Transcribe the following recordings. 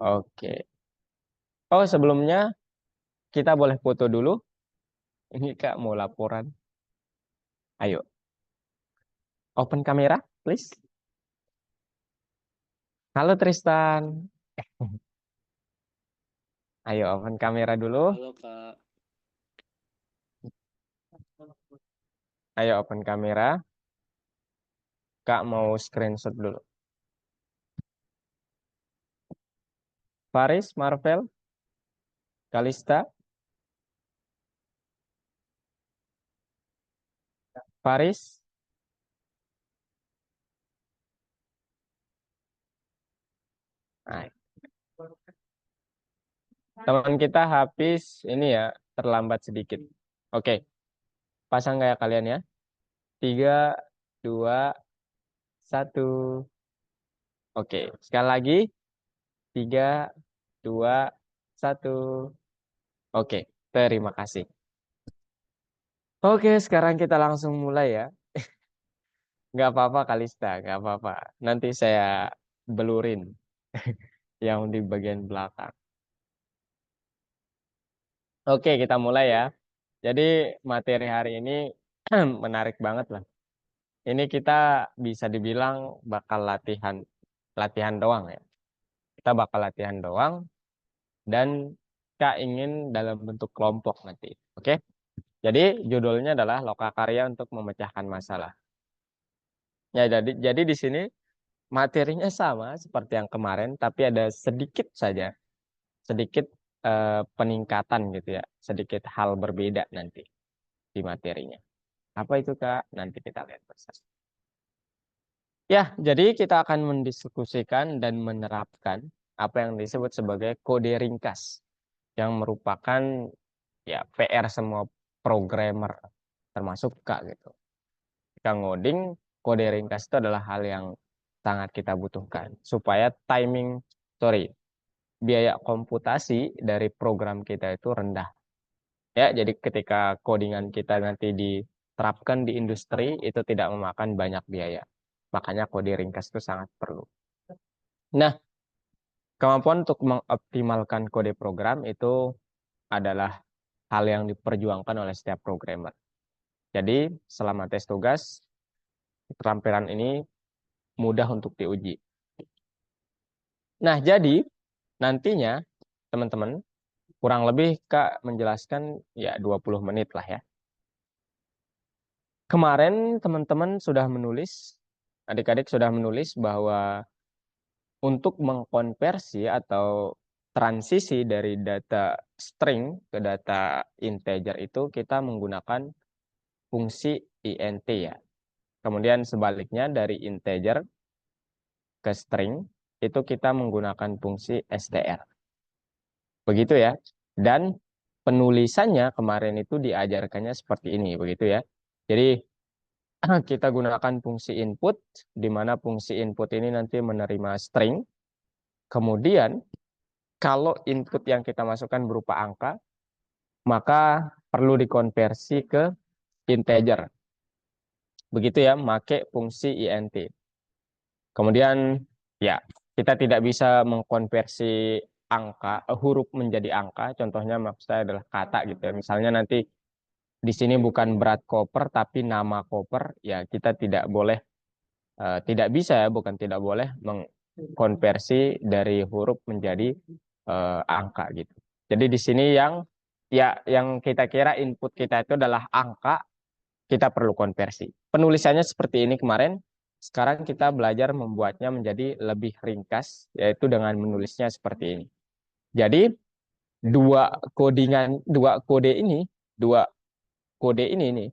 Oke. Oh, sebelumnya kita boleh foto dulu. Ini Kak mau laporan. Ayo, open kamera, please. Halo Tristan. Ayo open kamera dulu. Halo Kak. Ayo open kamera. Kak mau screenshot dulu. Faris, Marvel, Kalista, Faris. Nah, teman kita habis ini ya terlambat sedikit. Oke, pasang kayak kalian ya. 3, 2, 1. Oke, sekali lagi. 3, 2, 1. Oke, terima kasih. Oke, sekarang kita langsung mulai ya. Nggak apa-apa Kalista, nggak apa-apa. Nanti saya belurin yang di bagian belakang. Oke, kita mulai ya. Jadi materi hari ini menarik banget lah. Ini kita bisa dibilang bakal latihan latihan doang ya. Kita bakal latihan doang dan Kak ingin dalam bentuk kelompok nanti. Oke? Jadi judulnya adalah lokakarya untuk memecahkan masalah. Ya, jadi di sini materinya sama seperti yang kemarin, tapi ada sedikit saja, sedikit peningkatan gitu ya, sedikit hal berbeda nanti di materinya. Apa itu Kak? Nanti kita lihat bersama. Ya, jadi kita akan mendiskusikan dan menerapkan apa yang disebut sebagai kode ringkas, yang merupakan ya PR semua programmer, termasuk Kak gitu. Kita ngoding, kode ringkas itu adalah hal yang sangat kita butuhkan supaya biaya komputasi dari program kita itu rendah. Ya, jadi ketika codingan kita nanti diterapkan di industri itu tidak memakan banyak biaya. Makanya kode ringkas itu sangat perlu. Nah, kemampuan untuk mengoptimalkan kode program itu adalah hal yang diperjuangkan oleh setiap programmer. Jadi, selama tes tugas, keterampilan ini mudah untuk diuji. Nah, jadi nantinya teman-teman kurang lebih Kak menjelaskan ya 20 menit lah ya. Kemarin teman-teman sudah menulis, adik-adik sudah menulis bahwa untuk mengkonversi atau transisi dari data string ke data integer itu kita menggunakan fungsi int ya. Kemudian sebaliknya dari integer ke string itu kita menggunakan fungsi str. Begitu ya. Dan penulisannya kemarin itu diajarkannya seperti ini, begitu ya. Jadi kita gunakan fungsi input, di mana fungsi input ini nanti menerima string. Kemudian kalau input yang kita masukkan berupa angka, maka perlu dikonversi ke integer. Begitu ya, make fungsi int. Kemudian ya, kita tidak bisa mengkonversi huruf menjadi angka. Contohnya maksud saya adalah kata gitu ya. Misalnya nanti di sini bukan berat koper tapi nama koper, ya kita tidak boleh, tidak bisa ya, bukan tidak boleh mengkonversi dari huruf menjadi angka gitu. Jadi di sini yang kita kira input kita itu adalah angka, kita perlu konversi. Penulisannya seperti ini kemarin. Sekarang kita belajar membuatnya menjadi lebih ringkas, yaitu dengan menulisnya seperti ini. Jadi dua kode ini, dua kode ini nih,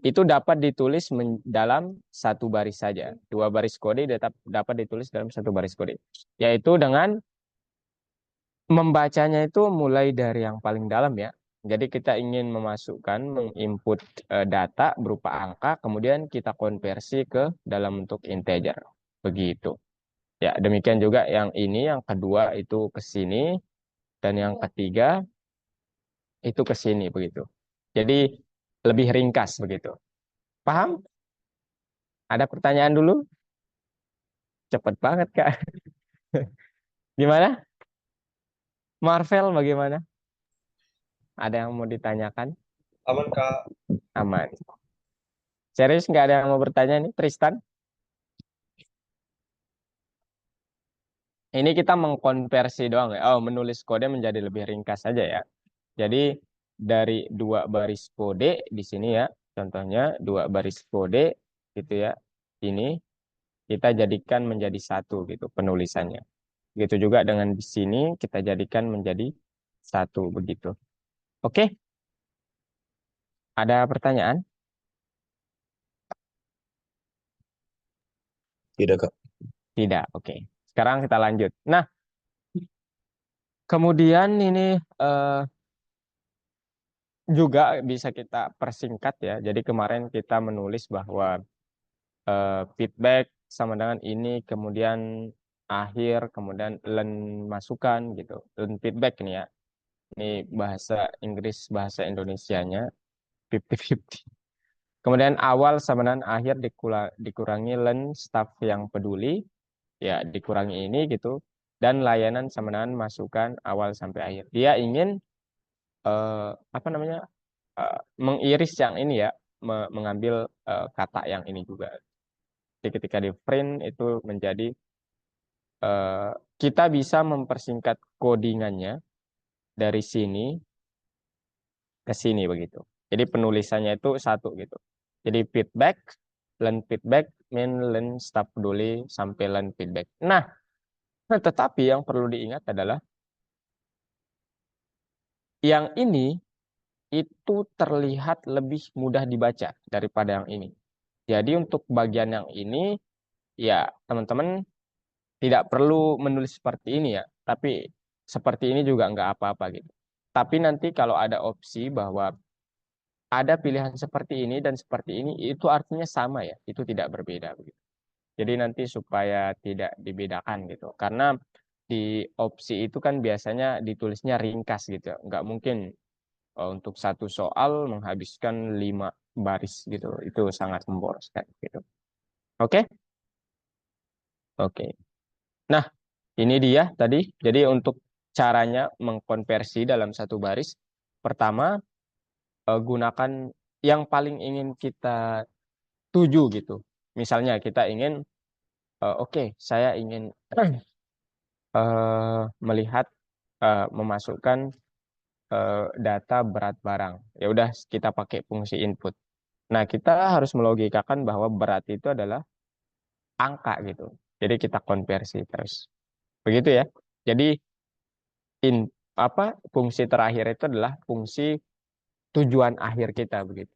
itu dapat ditulis dalam satu baris saja. Dua baris kode dapat ditulis dalam satu baris kode. Yaitu dengan membacanya itu mulai dari yang paling dalam ya. Jadi kita ingin menginput data berupa angka, kemudian kita konversi ke dalam bentuk integer. Begitu. Ya, demikian juga yang ini, yang kedua itu ke sini, dan yang ketiga itu ke sini begitu. Jadi lebih ringkas begitu. Paham? Ada pertanyaan dulu? Cepet banget, Kak. Gimana? Marvel bagaimana? Ada yang mau ditanyakan? Aman Kak. Aman. Serius nggak ada yang mau bertanya nih, Tristan? Ini kita mengkonversi doang ya. Oh, menulis kode menjadi lebih ringkas saja ya. Jadi dari dua baris kode di sini ya, contohnya dua baris kode gitu ya. Ini kita jadikan menjadi satu gitu penulisannya. Begitu juga dengan di sini kita jadikan menjadi satu begitu. Oke, ada pertanyaan? Tidak Kak. Tidak. Oke. Sekarang kita lanjut. Nah, kemudian ini eh, juga bisa kita persingkat ya. Jadi kemarin kita menulis bahwa feedback sama dengan ini, kemudian akhir, kemudian learn masukan gitu. Learn feedback ini ya. Ini bahasa Inggris, bahasa Indonesianya 50-50. Kemudian awal sama dengan akhir dikurangi learn staff yang peduli, ya dikurangi ini gitu. Dan layanan sama dengan masukan awal sampai akhir. Dia ingin apa namanya mengiris yang ini ya, mengambil kata yang ini juga. Jadi ketika di print itu menjadi eh, kita bisa mempersingkat codingannya dari sini ke sini begitu. Jadi penulisannya itu satu gitu. Jadi feedback, learn feedback, learn staf peduli sampai learn feedback. Nah, tetapi yang perlu diingat adalah yang ini itu terlihat lebih mudah dibaca daripada yang ini. Jadi untuk bagian yang ini, ya teman-teman tidak perlu menulis seperti ini ya, tapi seperti ini juga nggak apa-apa gitu. Tapi nanti kalau ada opsi bahwa ada pilihan seperti ini dan seperti ini, itu artinya sama ya, itu tidak berbeda begitu. Jadi nanti supaya tidak dibedakan gitu, karena di opsi itu kan biasanya ditulisnya ringkas gitu, nggak mungkin untuk satu soal menghabiskan 5 baris gitu, itu sangat memboroskan gitu. Oke, oke. Nah, ini dia tadi. Jadi untuk caranya mengkonversi dalam satu baris, pertama gunakan yang paling ingin kita tuju gitu. Misalnya kita ingin, oke, saya ingin melihat memasukkan data berat barang. Ya udah kita pakai fungsi input. Nah, kita harus melogikakan bahwa berat itu adalah angka gitu. Jadi kita konversi terus. Begitu ya. Jadi in apa fungsi terakhir itu adalah fungsi tujuan akhir kita begitu.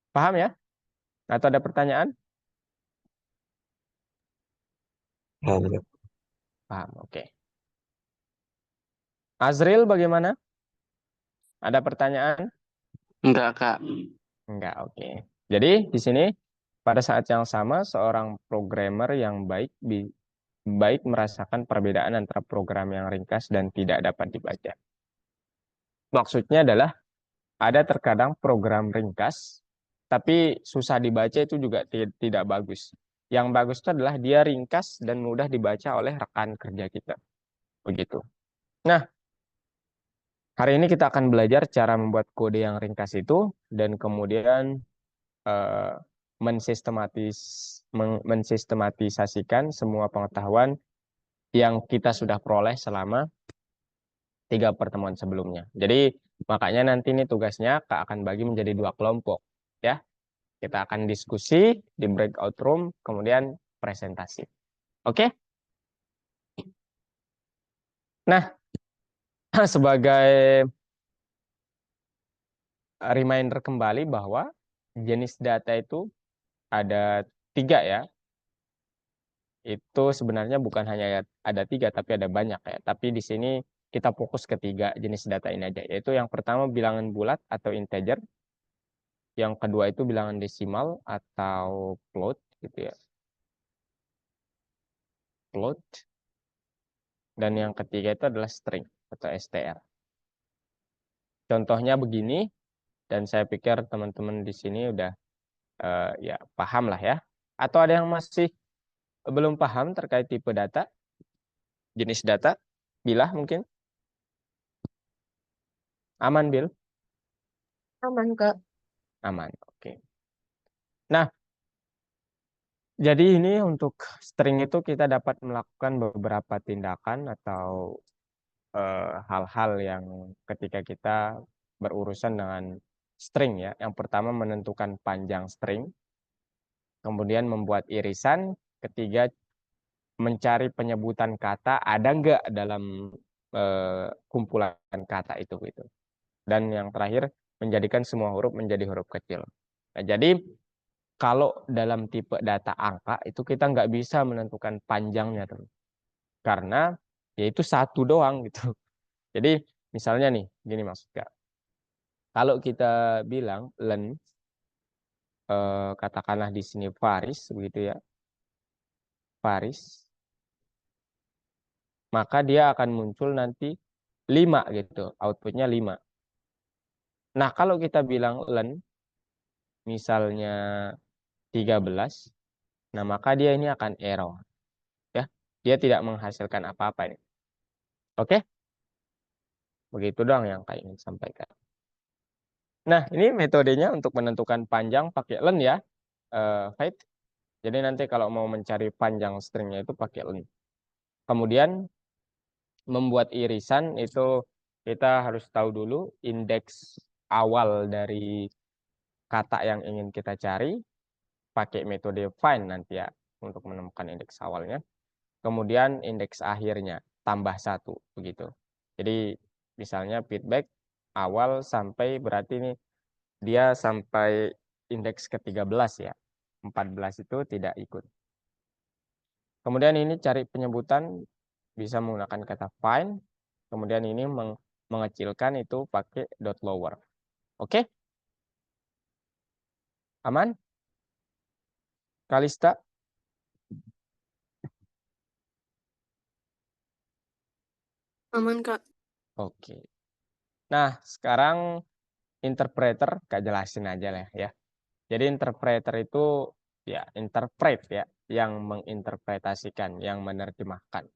Paham ya? Atau ada pertanyaan? Paham Kak. Paham. Oke. Azril bagaimana? Ada pertanyaan? Enggak, Kak. Enggak, oke. Jadi di sini pada saat yang sama seorang programmer yang baik merasakan perbedaan antara program yang ringkas dan tidak dapat dibaca. Maksudnya adalah ada terkadang program ringkas tapi susah dibaca itu juga tidak bagus. Yang bagus itu adalah dia ringkas dan mudah dibaca oleh rekan kerja kita. Begitu. Nah, hari ini kita akan belajar cara membuat kode yang ringkas itu dan kemudian eh, mensistematisasikan semua pengetahuan yang kita sudah peroleh selama 3 pertemuan sebelumnya. Jadi makanya nanti ini tugasnya Kak akan bagi menjadi 2 kelompok. Ya, kita akan diskusi di breakout room, kemudian presentasi. Oke? Nah, sebagai reminder kembali bahwa jenis data itu ada 3 ya. Itu sebenarnya bukan hanya ada 3, tapi ada banyak ya. Tapi di sini kita fokus ke 3 jenis data ini aja. Yaitu yang pertama bilangan bulat atau integer. Yang kedua itu bilangan desimal atau float gitu ya. Float. Dan yang ketiga itu adalah string atau str. Contohnya begini, dan saya pikir teman-teman di sini udah ya paham lah ya. Atau ada yang masih belum paham terkait tipe data, jenis data, bilah mungkin. Aman, Bill? Aman, Kak. Aman. Oke. Nah, jadi ini untuk string itu kita dapat melakukan beberapa tindakan atau hal-hal yang ketika kita berurusan dengan string ya. Yang pertama menentukan panjang string, kemudian membuat irisan, ketiga mencari penyebutan kata ada nggak dalam kumpulan kata itu gitu. Dan yang terakhir menjadikan semua huruf menjadi huruf kecil. Nah, jadi kalau dalam tipe data angka itu kita nggak bisa menentukan panjangnya tuh, karena yaitu satu doang gitu. Jadi misalnya nih, gini maksudnya, kalau kita bilang len, katakanlah di sini Faris begitu ya, Faris, maka dia akan muncul nanti 5 gitu, outputnya 5. Nah kalau kita bilang len, misalnya 13, nah maka dia ini akan error ya, dia tidak menghasilkan apa-apa ini. Oke, begitu dong yang kak ingin sampaikan. Nah ini metodenya untuk menentukan panjang pakai len ya, Faith. Jadi nanti kalau mau mencari panjang stringnya itu pakai len. Kemudian membuat irisan itu kita harus tahu dulu indeks awal dari kata yang ingin kita cari, pakai metode find nanti ya untuk menemukan indeks awalnya. Kemudian indeks akhirnya tambah 1 begitu. Jadi misalnya feedback awal sampai berarti ini dia sampai indeks ke-13 ya. 14 itu tidak ikut. Kemudian ini cari penyebutan bisa menggunakan kata find. Kemudian ini mengecilkan itu pakai dot lower. Oke? Aman? Kalista? Aman, Kak. Oke. Nah, sekarang interpreter Kak jelasin aja lah ya. Jadi interpreter itu ya interpret ya, yang menginterpretasikan, yang menerjemahkan.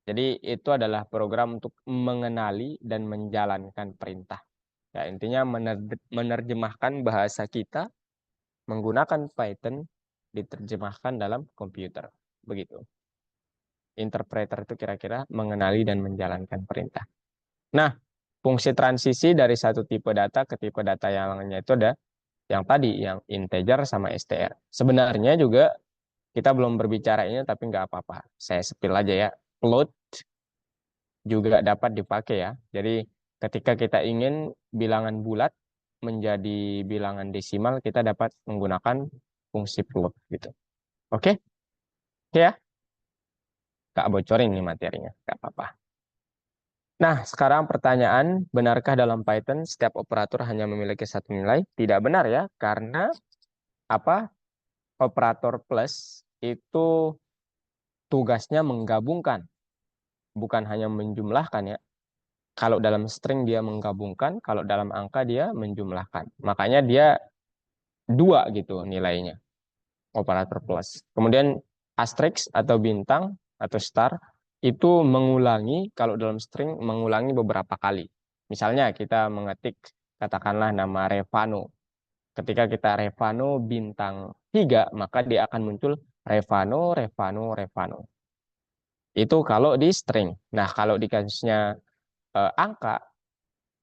Jadi itu adalah program untuk mengenali dan menjalankan perintah. Ya, intinya menerjemahkan bahasa kita menggunakan Python diterjemahkan dalam komputer. Begitu. Interpreter itu kira-kira mengenali dan menjalankan perintah. Nah, fungsi transisi dari satu tipe data ke tipe data yang lainnya itu ada yang tadi, yang integer sama str. Sebenarnya juga kita belum berbicara ini, tapi nggak apa-apa. Saya sepil aja ya. Float juga dapat dipakai ya. Jadi ketika kita ingin bilangan bulat menjadi bilangan desimal, kita dapat menggunakan fungsi float gitu. Oke? Oke ya? Kak bocorin nih materinya, nggak apa-apa. Nah, sekarang pertanyaan, benarkah dalam Python setiap operator hanya memiliki satu nilai? Tidak benar ya, karena apa? Operator plus itu tugasnya menggabungkan, bukan hanya menjumlahkan ya. Kalau dalam string dia menggabungkan, kalau dalam angka dia menjumlahkan. Makanya dia 2 gitu nilainya, operator plus. Kemudian asterisk atau bintang atau star itu mengulangi, kalau dalam string mengulangi beberapa kali. Misalnya kita mengetik katakanlah nama Revano. Ketika kita Revano bintang 3, maka dia akan muncul Revano, Revano, Revano. Itu kalau di string. Nah, kalau di kasusnya angka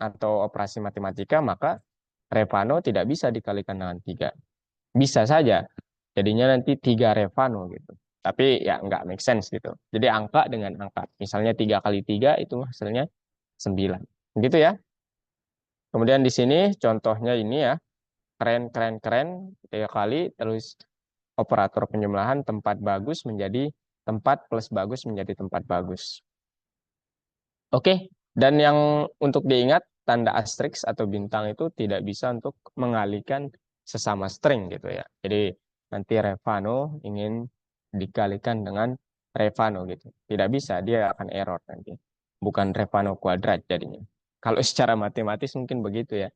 atau operasi matematika, maka Revano tidak bisa dikalikan dengan 3. Bisa saja. Jadinya nanti 3 Revano gitu. Tapi ya nggak make sense gitu. Jadi angka dengan angka. Misalnya 3 kali 3 itu hasilnya 9. Gitu ya. Kemudian di sini contohnya ini ya. Keren, keren, keren. 3 kali. Terus operator penjumlahan tempat bagus menjadi tempat plus bagus menjadi tempat bagus. Oke. Dan yang untuk diingat, tanda asterisk atau bintang itu tidak bisa untuk mengalihkan sesama string gitu ya. Jadi nanti Revano ingin dikalikan dengan Revano gitu. Tidak bisa, dia akan error nanti. Bukan Revano kuadrat jadinya. Kalau secara matematis mungkin begitu ya.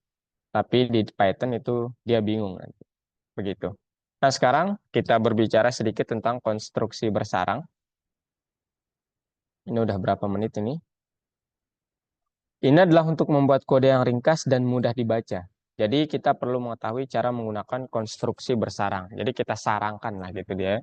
Tapi di Python itu dia bingung nanti. Begitu. Nah sekarang kita berbicara sedikit tentang konstruksi bersarang. Ini udah berapa menit ini? Ini adalah untuk membuat kode yang ringkas dan mudah dibaca. Jadi kita perlu mengetahui cara menggunakan konstruksi bersarang. Jadi kita sarangkan lah gitu dia.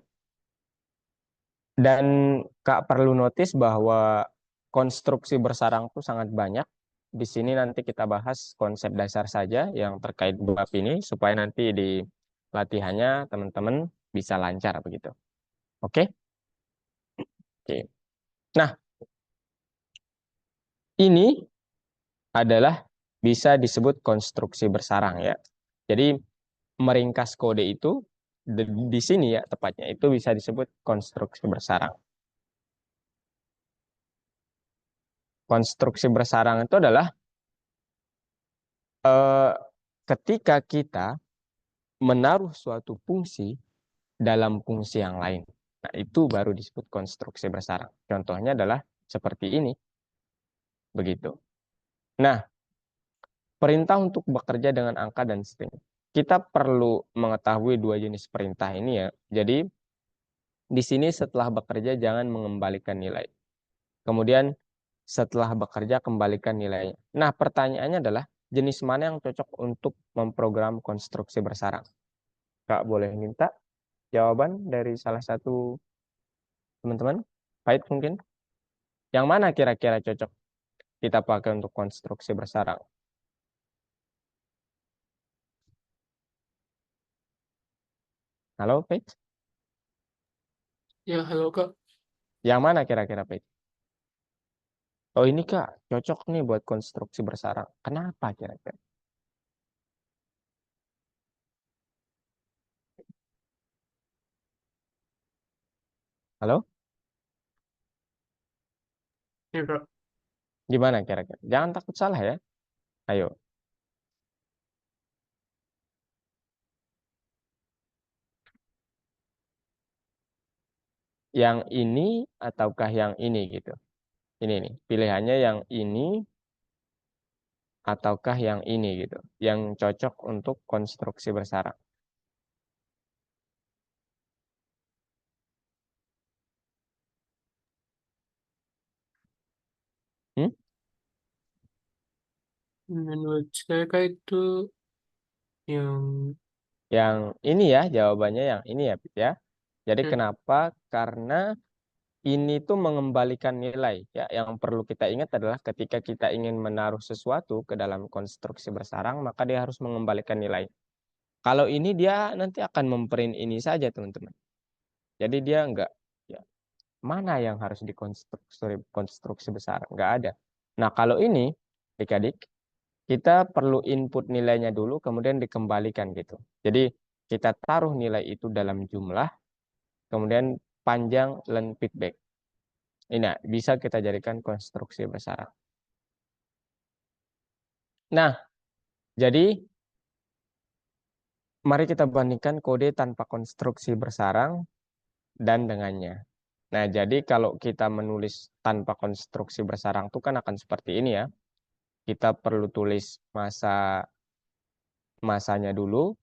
Dan Kak perlu notice bahwa konstruksi bersarang itu sangat banyak. Di sini nanti kita bahas konsep dasar saja yang terkait bab ini supaya nanti di latihannya teman-teman bisa lancar begitu. Oke? Oke. Nah, ini adalah bisa disebut konstruksi bersarang ya. Jadi meringkas kode itu di sini ya tepatnya itu bisa disebut konstruksi bersarang. Konstruksi bersarang itu adalah ketika kita menaruh suatu fungsi dalam fungsi yang lain. Nah, itu baru disebut konstruksi bersarang. Contohnya adalah seperti ini. Begitu. Nah, perintah untuk bekerja dengan angka dan string. Kita perlu mengetahui dua jenis perintah ini ya. Jadi, di sini setelah bekerja jangan mengembalikan nilai. Kemudian setelah bekerja kembalikan nilainya. Nah, pertanyaannya adalah jenis mana yang cocok untuk memprogram konstruksi bersarang? Kak boleh minta jawaban dari salah satu teman-teman? Pahit mungkin? Yang mana kira-kira cocok kita pakai untuk konstruksi bersarang? Halo, Pahit? Ya, halo Kak. Yang mana kira-kira, Pahit? Oh, ini Kak, cocok nih buat konstruksi bersarang. Kenapa kira-kira? Halo? Ya Kak. Gimana kira-kira? Jangan takut salah ya. Ayo. Yang ini ataukah yang ini gitu. Ini nih, pilihannya yang ini ataukah yang ini gitu. Yang cocok untuk konstruksi bersarang. Hmm? Menurut saya Kak itu yang Yang ini ya, jawabannya yang ini ya, Pit, ya. Jadi ya, kenapa? Karena ini tuh mengembalikan nilai. Ya, yang perlu kita ingat adalah ketika kita ingin menaruh sesuatu ke dalam konstruksi bersarang, maka dia harus mengembalikan nilai. Kalau ini dia nanti akan memprint ini saja, teman-teman. Jadi dia enggak, ya, mana yang harus dikonstruksi konstruksi besar? Enggak ada. Nah, kalau ini, adik-adik, kita perlu input nilainya dulu, kemudian dikembalikan gitu. Jadi kita taruh nilai itu dalam jumlah, kemudian panjang len feedback. Ini bisa kita jadikan konstruksi bersarang. Nah, jadi mari kita bandingkan kode tanpa konstruksi bersarang dan dengannya. Nah, jadi kalau kita menulis tanpa konstruksi bersarang itu kan akan seperti ini ya. Kita perlu tulis masanya dulu,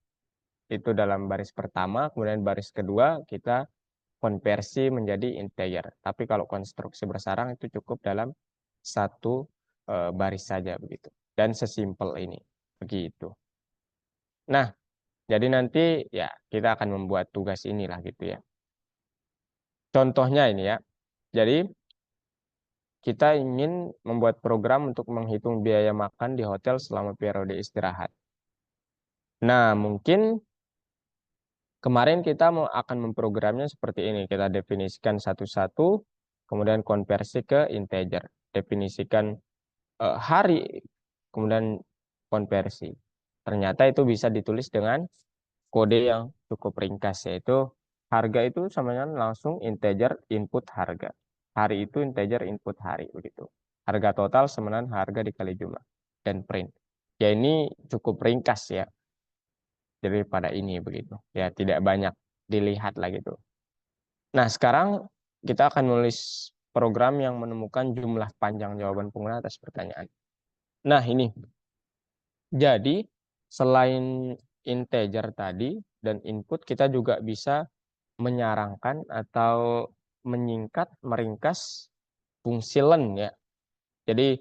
itu dalam baris pertama, kemudian baris kedua kita konversi menjadi integer. Tapi kalau konstruksi bersarang itu cukup dalam satu baris saja begitu. Dan sesimpel ini. Begitu. Nah, jadi nanti ya kita akan membuat tugas inilah gitu ya. Contohnya ini ya. Jadi kita ingin membuat program untuk menghitung biaya makan di hotel selama periode istirahat. Nah, mungkin kemarin kita akan memprogramnya seperti ini. Kita definisikan satu-satu, kemudian konversi ke integer. Definisikan hari, kemudian konversi. Ternyata itu bisa ditulis dengan kode yang cukup ringkas, yaitu harga itu sama dengan langsung integer input harga. Hari itu integer input hari, begitu. Harga total sama dengan harga dikali jumlah. Dan print. Ya ini cukup ringkas ya, daripada ini begitu. Ya tidak banyak dilihat lah gitu. Nah sekarang kita akan menulis program yang menemukan jumlah panjang jawaban pengguna atas pertanyaan. Nah ini, jadi selain integer tadi dan input, kita juga bisa menyarangkan atau menyingkat, meringkas fungsi len ya. Jadi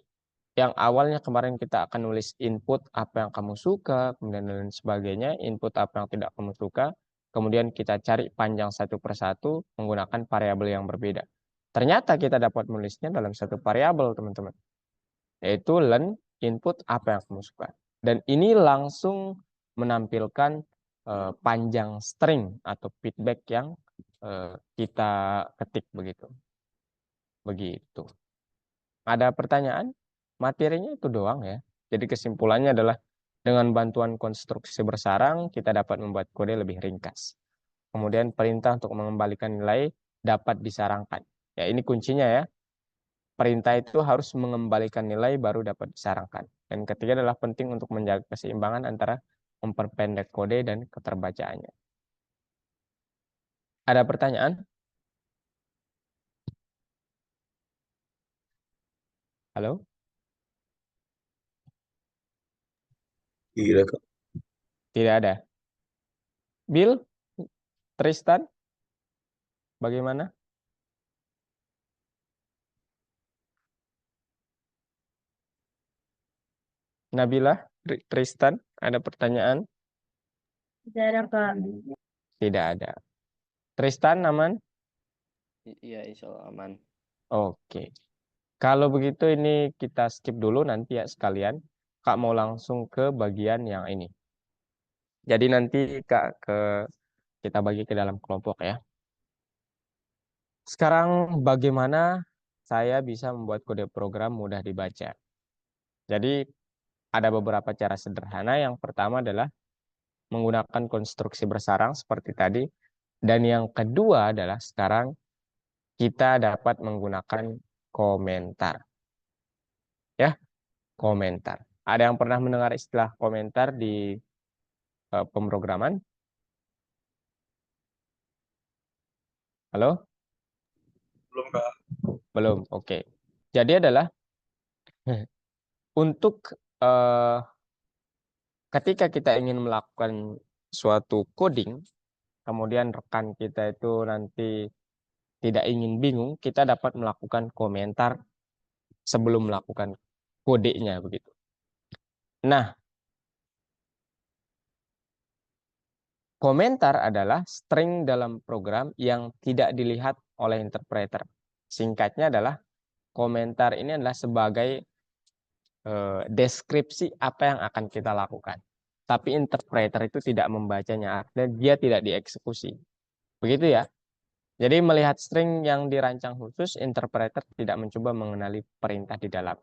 yang awalnya kemarin kita akan nulis input apa yang kamu suka, kemudian dan sebagainya, input apa yang tidak kamu suka, kemudian kita cari panjang satu persatu menggunakan variabel yang berbeda. Ternyata kita dapat menulisnya dalam satu variabel, teman-teman, yaitu len input apa yang kamu suka. Dan ini langsung menampilkan panjang string atau feedback yang kita ketik begitu. Begitu. Ada pertanyaan? Materinya itu doang ya. Jadi kesimpulannya adalah dengan bantuan konstruksi bersarang kita dapat membuat kode lebih ringkas. Kemudian perintah untuk mengembalikan nilai dapat disarangkan. Ya, ini kuncinya ya. Perintah itu harus mengembalikan nilai baru dapat disarangkan. Dan ketiga adalah penting untuk menjaga keseimbangan antara memperpendek kode dan keterbacaannya. Ada pertanyaan? Halo? Gila, Kak. Tidak ada. Bill? Tristan? Bagaimana? Nabila? Tristan? Ada pertanyaan? Tidak ada, Kak. Tidak ada. Tristan, aman? Iya, insya Allah aman. Oke. Kalau begitu ini kita skip dulu nanti ya sekalian. Kak mau langsung ke bagian yang ini. Jadi nanti Kak kita bagi ke dalam kelompok ya. Sekarang bagaimana saya bisa membuat kode program mudah dibaca? Jadi ada beberapa cara sederhana. Yang pertama adalah menggunakan konstruksi bersarang seperti tadi. Dan yang kedua adalah sekarang kita dapat menggunakan komentar. Ya, komentar. Ada yang pernah mendengar istilah komentar di pemrograman? Halo? Belum, Kak. Belum. Oke. Jadi adalah untuk ketika kita ingin melakukan suatu coding, kemudian rekan kita itu nanti tidak ingin bingung, kita dapat melakukan komentar sebelum melakukan kodenya begitu. Nah, komentar adalah string dalam program yang tidak dilihat oleh interpreter. Singkatnya adalah komentar ini adalah sebagai deskripsi apa yang akan kita lakukan. Tapi interpreter itu tidak membacanya, artinya dia tidak dieksekusi. Begitu ya. Jadi melihat string yang dirancang khusus, interpreter tidak mencoba mengenali perintah di dalam.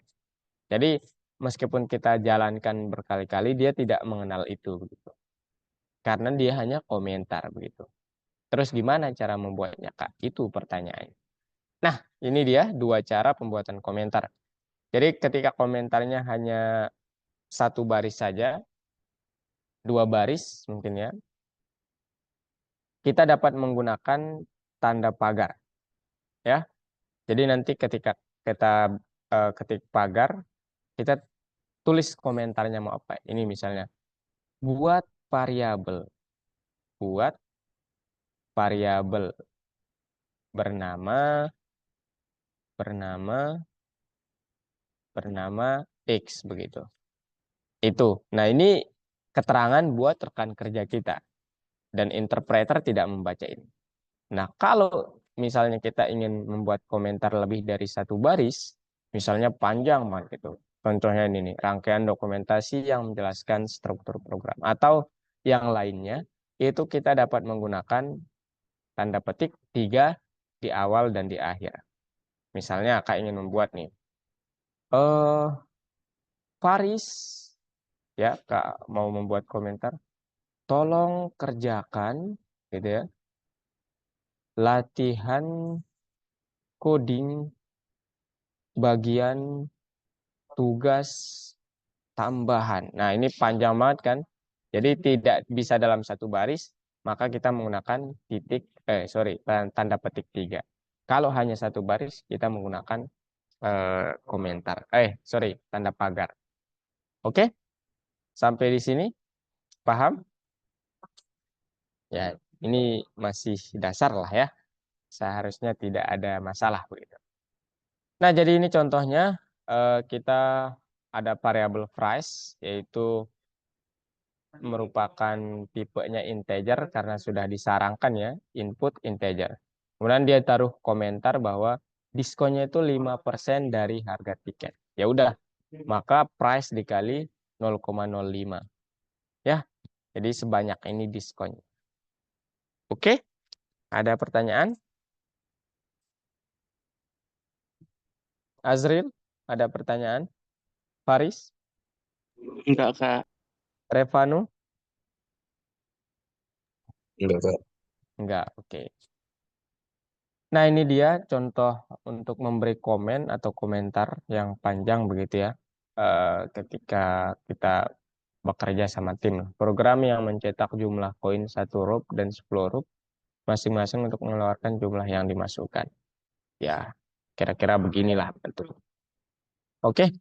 Jadi meskipun kita jalankan berkali-kali, dia tidak mengenal itu begitu. Karena dia hanya komentar begitu. Terus gimana cara membuatnya, Kak? Itu pertanyaannya. Nah, ini dia dua cara pembuatan komentar. Jadi ketika komentarnya hanya satu baris saja, dua baris mungkin ya, kita dapat menggunakan tanda pagar. Ya, jadi nanti ketika kita ketik pagar, kita tulis komentarnya mau apa. Ini misalnya, buat variabel bernama X begitu. Itu. Nah, ini keterangan buat rekan kerja kita dan interpreter tidak membaca ini. Nah, kalau misalnya kita ingin membuat komentar lebih dari satu baris, misalnya panjang banget gitu. Contohnya ini nih, rangkaian dokumentasi yang menjelaskan struktur program atau yang lainnya, itu kita dapat menggunakan tanda petik 3 di awal dan di akhir. Misalnya Kak ingin membuat nih Faris ya, Kak mau membuat komentar, tolong kerjakan gitu ya, latihan coding bagian tugas tambahan. Nah, ini panjang banget kan? Jadi tidak bisa dalam satu baris, maka kita menggunakan tanda petik 3. Kalau hanya satu baris, kita menggunakan komentar. Tanda pagar. Oke? Sampai di sini paham? Ya, ini masih dasar lah ya. Seharusnya tidak ada masalah begitu. Nah, jadi ini contohnya kita ada variabel price, yaitu merupakan tipenya integer karena sudah disarankan ya, input integer. Kemudian dia taruh komentar bahwa diskonnya itu 5% dari harga tiket. Ya udah, maka price dikali 0,05. Ya, jadi sebanyak ini diskonnya. Oke, ada pertanyaan? Azril, ada pertanyaan? Faris? Enggak, Kak. Revanu? Enggak, Kak. Enggak, oke. Nah, ini dia contoh untuk memberi komen atau komentar yang panjang begitu ya. Ketika kita bekerja sama tim. Program yang mencetak jumlah koin 1 rup dan 10 rup masing-masing untuk mengeluarkan jumlah yang dimasukkan. Ya, kira-kira beginilah bentuk. Oke.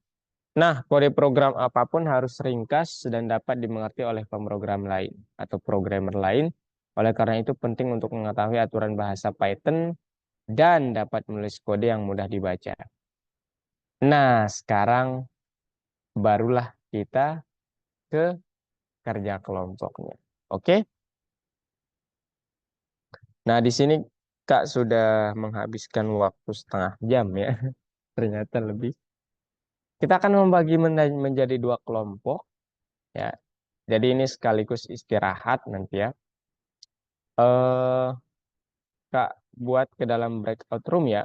Nah, kode program apapun harus ringkas dan dapat dimengerti oleh pemrogram lain atau programmer lain. Oleh karena itu penting untuk mengetahui aturan bahasa Python dan dapat menulis kode yang mudah dibaca. Nah, sekarang barulah kita ke kerja kelompoknya. Oke? Nah, di sini Kak sudah menghabiskan waktu setengah jam ya. Ternyata lebih. Kita akan membagi menjadi 2 kelompok ya. Jadi ini sekaligus istirahat nanti ya. Eh, Kak buat ke dalam breakout room ya.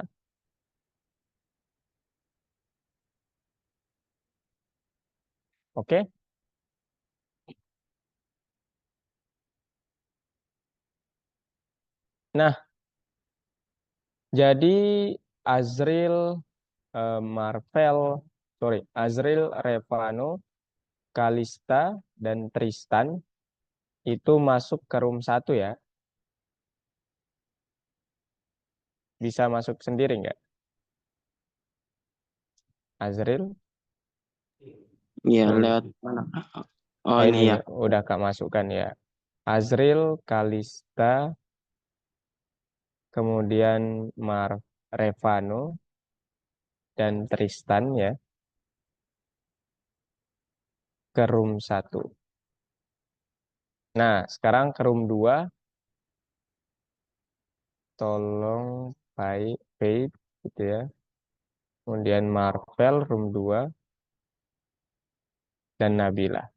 Oke? Nah, jadi Azril, Azril, Revano, Kalista, dan Tristan itu masuk ke room 1 ya. Bisa masuk sendiri nggak? Azril? Iya, lewat mana, Kak? Oh, Nah, ini ini ya. udah Kak masukkan ya. Azril, Kalista, kemudian Revano, dan Tristan ya ke room 1. Nah, sekarang ke room 2. Tolong Faith gitu ya. Kemudian Marvel room 2 dan Nabila.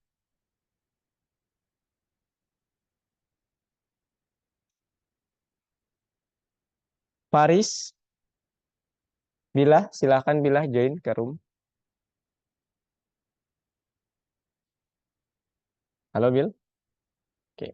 Faris, Bila, silahkan Bila join ke room. Halo Bil. Oke.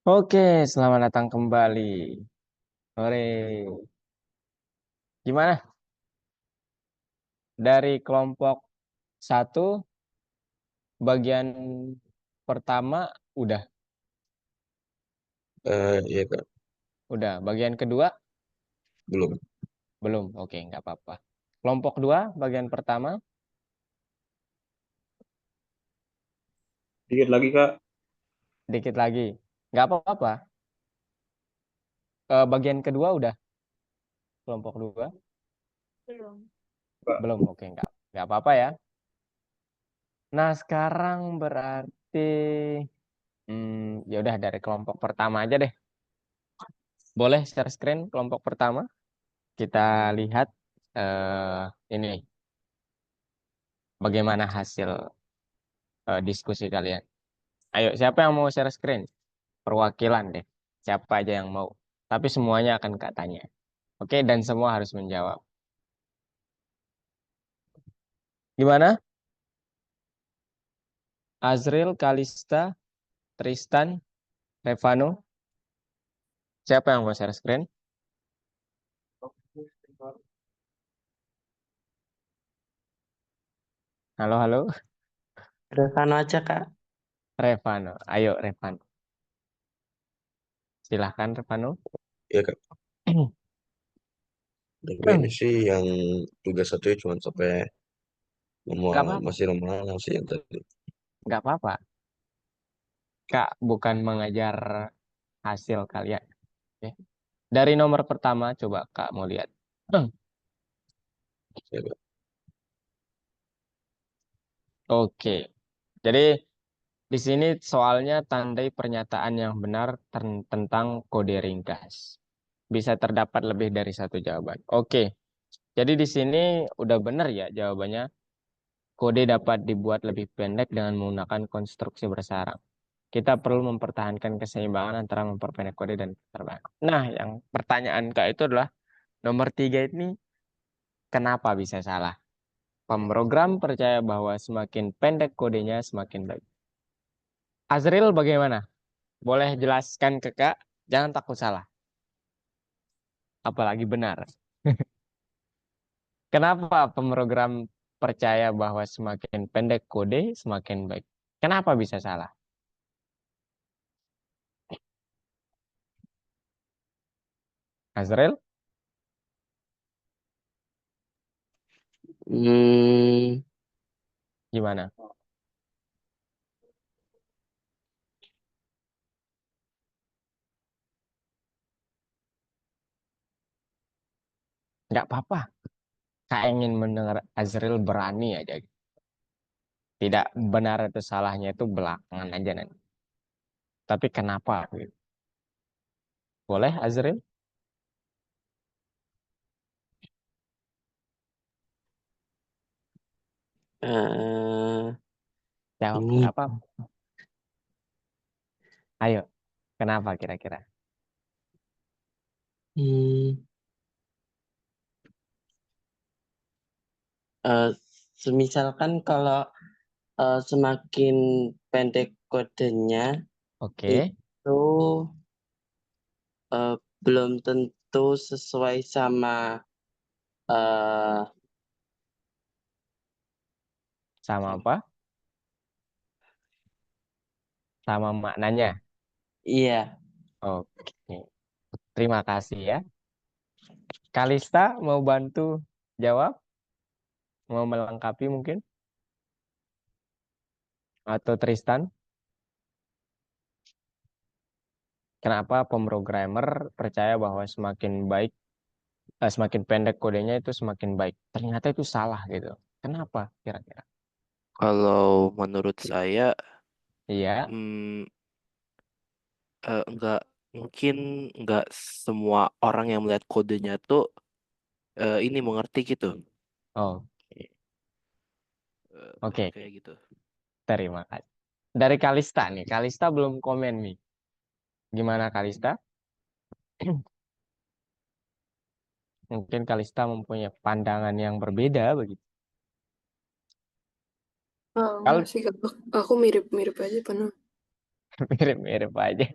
Oke, selamat datang kembali. Sore. Gimana? Dari kelompok 1, bagian pertama udah. Iya Kak, Udah. Bagian kedua? belum. Belum. Oke, nggak apa-apa. Kelompok 2, bagian pertama? Dikit lagi Kak. Dikit lagi. Nggak apa-apa. Bagian kedua udah. Kelompok 2? Belum. Belum. Oke, nggak apa-apa ya. Nah, sekarang berarti ya udah dari kelompok pertama aja deh. Boleh share screen kelompok pertama? Kita lihat ini bagaimana hasil diskusi kalian. Ayo, siapa yang mau share screen? Perwakilan deh. Siapa aja yang mau. Tapi semuanya akan Kak tanya. Oke, dan semua harus menjawab. Gimana? Azril, Kalista, Tristan, Revano. Siapa yang mau share screen? Halo, halo. Revano aja Kak. Revano. Ayo, Revano. Silahkan, Revano. Iya Kak. Tapi ini sih yang tugas satunya cuma sampai Gak apa-apa. masih lama sih yang tadi. Gak apa-apa. Kak bukan mengajar hasil kalian. Oke. Dari nomor pertama, coba Kak mau lihat. Ya, Kak. Oke. Jadi di sini soalnya tandai pernyataan yang benar tentang kode ringkas. Bisa terdapat lebih dari satu jawaban. Oke. Jadi di sini udah benar ya jawabannya. Kode dapat dibuat lebih pendek dengan menggunakan konstruksi bersarang. Kita perlu mempertahankan keseimbangan antara memperpendek kode dan terbang. Nah, yang pertanyaan Kak itu adalah nomor 3 ini kenapa bisa salah? Pemrogram percaya bahwa semakin pendek kodenya semakin baik. Azril bagaimana? Boleh jelaskan ke Kak? Jangan takut salah. Apalagi benar. Kenapa pemrogram percaya bahwa semakin pendek kode semakin baik? Kenapa bisa salah? Azril, Hmm, gimana? Nggak apa-apa. Kak ingin mendengar Azril berani aja. Tidak benar atau salahnya itu belakangan aja nanti. Tapi kenapa? Gitu. Boleh Azril? eh, Jawab, ini nggak apa-apa. Ayo, kenapa kira-kira? hmm, eh, semisalkan kalau semakin pendek kodenya Oke, itu eh, belum tentu sesuai sama eh, sama apa? Sama maknanya. iya. Oke, terima kasih ya. Kalista mau bantu jawab? Mau melengkapi mungkin? Atau Tristan? Kenapa pemrogramer percaya bahwa semakin pendek kodenya itu semakin baik? Ternyata itu salah gitu. Kenapa kira-kira? Kalau menurut saya, Iya, hmm, nggak mungkin nggak semua orang yang melihat kodenya tuh ini mengerti gitu. oh, oke, Kayak gitu. terima kasih. Dari Kalista nih, Kalista belum komen nih. Gimana Kalista? Mungkin Kalista mempunyai pandangan yang berbeda begitu. Ah, enggak Kalau sih, Kak. Aku mirip-mirip aja penuh. mirip-mirip aja.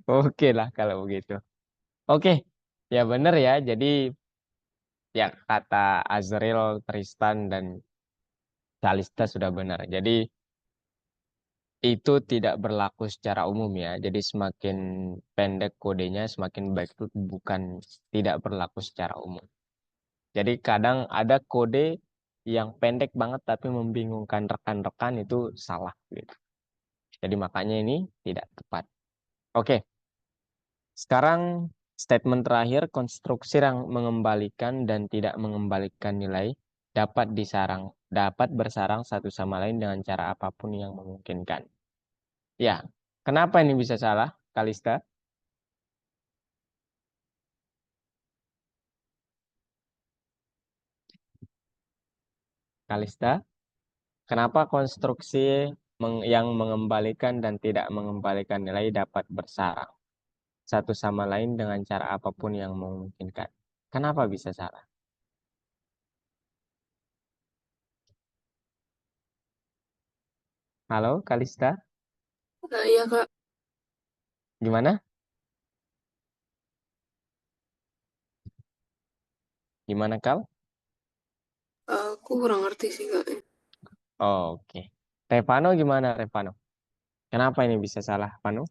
Oke lah kalau begitu. Oke, ya benar ya. Jadi ya kata Azril, Tristan, dan Kalista sudah benar. Jadi itu tidak berlaku secara umum ya. Jadi semakin pendek kodenya, semakin baik itu bukan tidak berlaku secara umum. Jadi kadang ada kode yang pendek banget tapi membingungkan rekan-rekan itu salah gitu. Jadi makanya ini tidak tepat. Oke, sekarang statement terakhir, konstruksi yang mengembalikan dan tidak mengembalikan nilai dapat bersarang satu sama lain dengan cara apapun yang memungkinkan. Ya, kenapa ini bisa salah, Kalista? Kalista, kenapa konstruksi yang mengembalikan dan tidak mengembalikan nilai dapat bersarang satu sama lain dengan cara apapun yang memungkinkan? Kenapa bisa salah? Halo, Kalista, Iya Kak, gimana? Gimana, Kal? aku kurang ngerti sih Kak. Oke. Revano gimana, Revano? Kenapa ini bisa salah, Pano?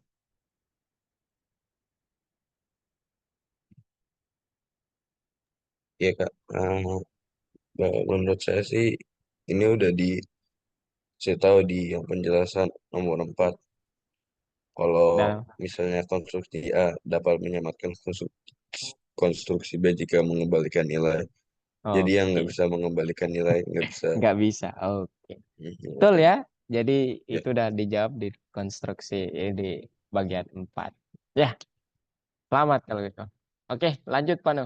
Iya Kak. Menurut saya sih ini udah saya tahu di yang penjelasan nomor 4 kalau Dalam. misalnya konstruksi A dapat menyamakan konstruksi B jika mengembalikan nilai. Jadi yang nggak Oke. bisa mengembalikan nilai nggak bisa. Nggak bisa. Oke. Mhm, Betul oke. ya. Jadi Ya, itu udah dijawab di konstruksi di bagian 4. Ya, selamat kalau gitu. Oke, lanjut, Pano.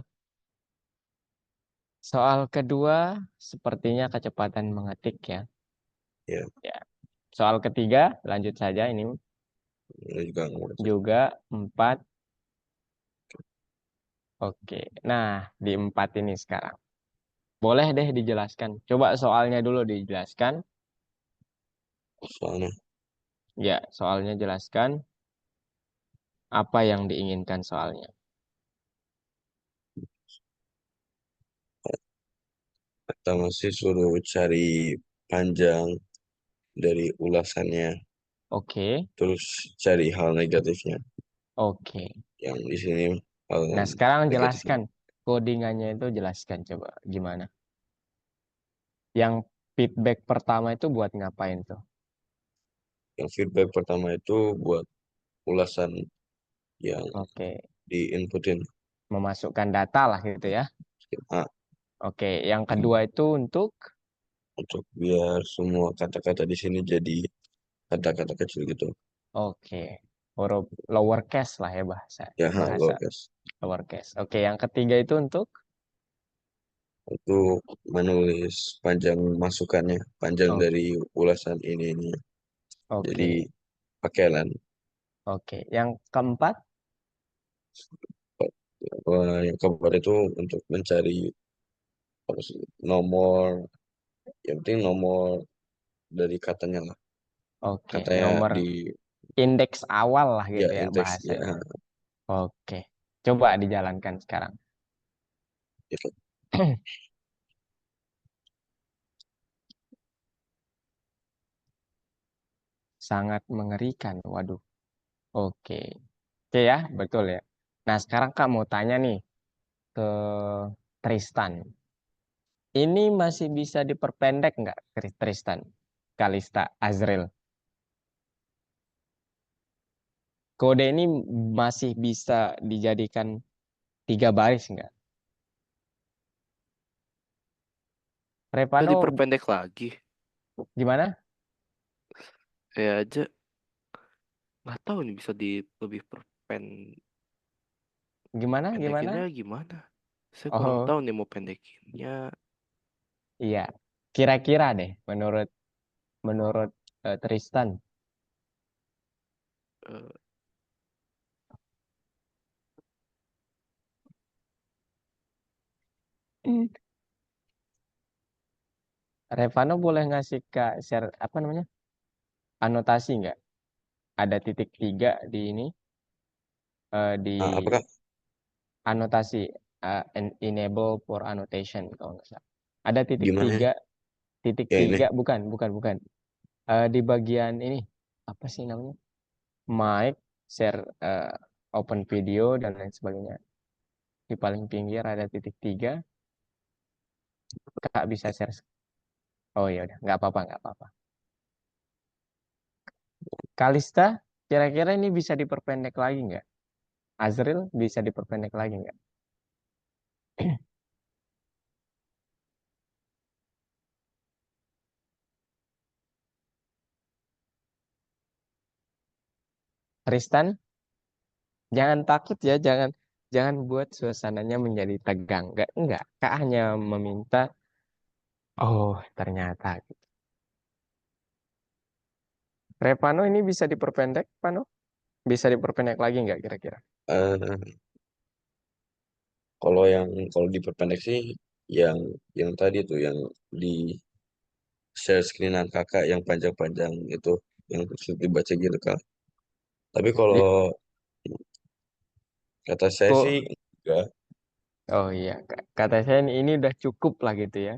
Soal kedua, sepertinya kecepatan mengetik ya. ya, Ya. Soal ketiga, lanjut saja ini ini juga nggak ngerti. juga 4. Oke. Nah, di 4 ini sekarang. Boleh deh dijelaskan. Coba soalnya dulu dijelaskan. Soalnya Ya, soalnya jelaskan apa yang diinginkan soalnya. kita masih suruh cari panjang dari ulasannya, Oke. terus cari hal negatifnya. Oke. Yang di sini hal Nah, sekarang negatifnya. jelaskan codingannya itu jelaskan coba gimana. Yang feedback pertama itu buat ngapain tuh? Yang feedback pertama itu buat ulasan yang Oke, diinputin memasukkan data lah gitu ya. A Oke, yang kedua itu untuk untuk biar semua kata-kata di sini jadi kata-kata kecil gitu. oke, huruf lower case lah ya bahasa Ya, bahasa lowercase. lower case. Oke, yang ketiga itu untuk Untuk menulis panjang masukannya, panjang oke, dari ulasan ini. oke, Jadi pakaian. oke. Yang keempat, Yang keempat itu untuk mencari apa sih, nomor, yang penting nomor dari katanya lah. oke, Katanya nomor di indeks awal lah ya gitu ya indeks ya, bahasanya. Oke, coba dijalankan sekarang. itu. Sangat mengerikan. Waduh. Oke. Oke ya, betul ya. Nah, sekarang Kak mau tanya nih ke Tristan. Ini masih bisa diperpendek nggak, Tristan? Kalista, Azril. Kode ini masih bisa dijadikan 3 baris nggak? Bisa Revano, diperpendek lagi. gimana? Saya aja nggak tahu nih bisa lebih Gimana? pendekinnya Gimana? gimana. Saya kurang Oh, tahu nih mau pendekinnya. iya. Kira-kira deh, menurut menurut Tristan. eh, Revano boleh ngasih Kak share apa namanya? Anotasi nggak? Ada titik 3 di ini. di Apa Kak? anotasi, enable for annotation kalau nggak salah. Ada titik Gimana? tiga, titik Ya ini. tiga, bukan. Di bagian ini apa sih namanya? Mic, share, open video dan lain sebagainya. Di paling pinggir ada titik tiga. Kak bisa share. Oh ya udah, nggak apa-apa. Kalista, kira-kira ini bisa diperpendek lagi nggak? Azril bisa diperpendek lagi nggak? Tristan, jangan takut ya, jangan buat suasananya menjadi tegang. Enggak. Kak hanya meminta, oh ternyata. Revano ini bisa diperpendek, Pano? Bisa diperpendek lagi nggak kira-kira? Eh, kalau diperpendek sih yang tadi tuh yang di share screenan kakak yang panjang-panjang itu yang sulit dibaca gitu Kak. Tapi Iya. kalau kata saya sih Kok, enggak. oh iya, kata saya ini udah cukup lah gitu ya.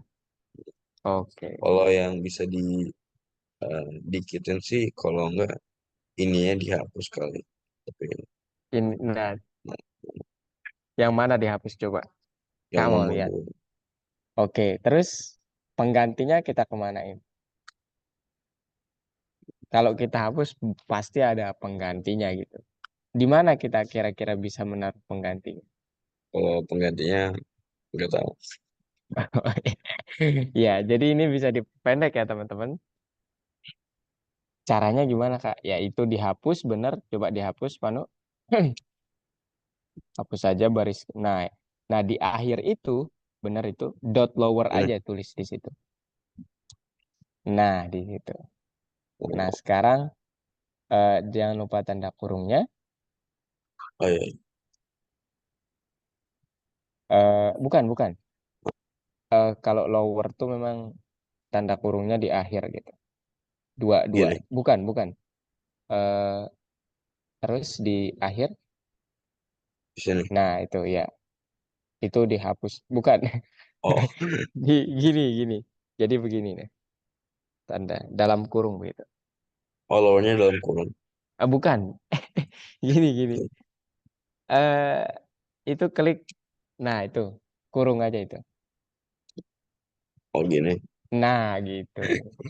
Oke. Kalau yang bisa dikitin sih kalau enggak ininya dihapus kali. Tapi Nah, yang mana dihapus coba? yang Kak mau nomor lihat. 2. Oke, terus penggantinya kita kemanain? Kalau kita hapus pasti ada penggantinya gitu. Di mana kita kira-kira bisa menaruh penggantinya? Kalau penggantinya enggak tahu. Ya, jadi ini bisa dipendek ya teman-teman. Caranya gimana Kak? Ya itu dihapus, bener. Coba dihapus, Panu. Hapus saja baris. Nah di akhir itu, bener itu, dot lower Ini. aja tulis di situ. Nah, di situ. Nah, Oh, sekarang jangan lupa tanda kurungnya. oh iya. Bukan. Kalau lower tuh memang tanda kurungnya di akhir gitu. Dua. Gini. Bukan. Eh, terus di akhir. Di sini. Nah, itu ya. Itu dihapus. Bukan. Oh, Gini. Jadi begini nih. Tanda dalam kurung begitu. lowernya dalam kurung. Bukan. Gini. eh itu klik. Nah, itu. Kurung aja itu. Oh gini. Nah, gitu.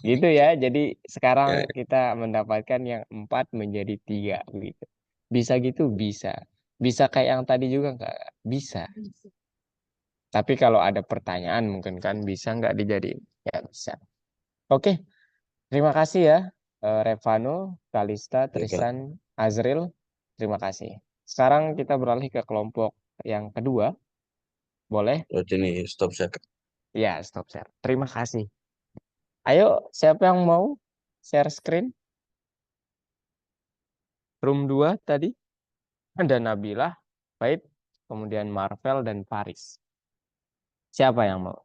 Gitu ya. Jadi sekarang Ya, kita mendapatkan yang 4 menjadi 3 gitu. Bisa gitu? Bisa. Bisa kayak yang tadi juga nggak? Bisa. Tapi kalau ada pertanyaan mungkin kan bisa nggak dijadiin? Ya bisa. Oke, terima kasih ya. Revano, Kalista, ya Kak. Tristan, Azril. Terima kasih. Sekarang kita beralih ke kelompok yang kedua. Boleh? Berarti ini stop saya Kak. Ya, stop share. Terima kasih. Ayo, siapa yang mau share screen? Room 2 tadi ada Nabilah, Faith, kemudian Marvel dan Paris. Siapa yang mau?